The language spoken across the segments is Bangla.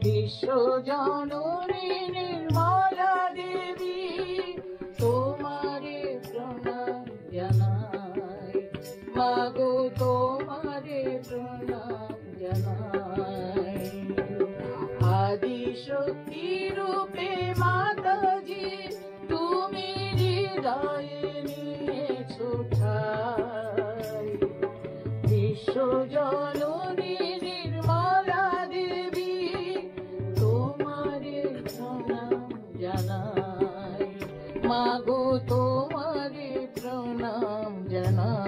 বিশ্ব জননী নির্মলা দেবী তোমারে প্রণাম জানাই, মাগো তোমারে প্রণাম জানাই। আদি শক্তি রূপে মাতাজি তুমি হৃদয়ে নিয়েছো ঠাই। বিশ্ব জননী নির্মলা দেবী তোমারে প্রণাম জানাই, মাগো তোমারে প্রণাম জানাই।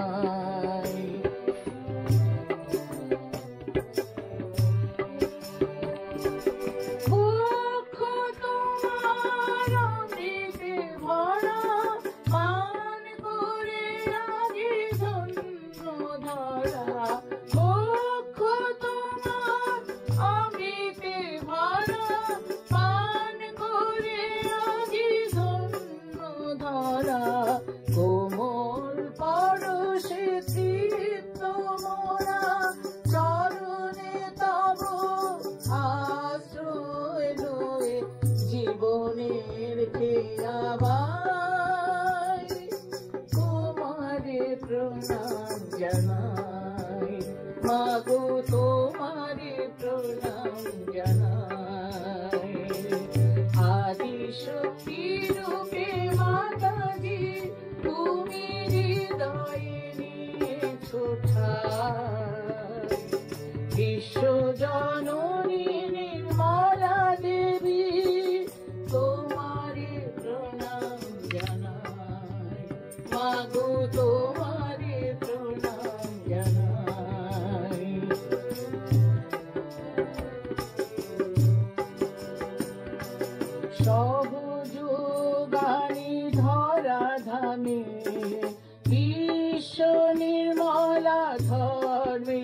কোমল পরশে চিত্ত মোরা চরণে তব আশ্রয় লয়ে জীবনের খেয়াবাই তোমারে প্রণাম জানাই, মাগো তোমারে প্রণাম জানাই। আদি শক্তি রূপে মাতাজি তুমি হৃদয়ে নিয়েছো ঠাই। বিশ্ব জননী নির্মলা দেবী তোমারে প্রণাম জানাই, মাগো তোমারে প্রণাম জানাই। সহযোগানি ধরা ধামে বিশ্ব নির্মলা ধর্মে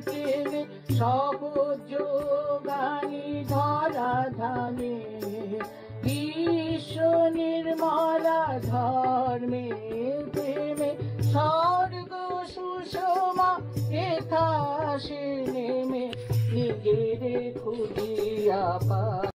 প্রেমে, সহযোগানি ধরা ধামে বিশ্ব নির্মলা ধর্মে প্রেমে, স্বর্গ সুষমা এথা সে নেমে নিজের খুঁজিয়া পা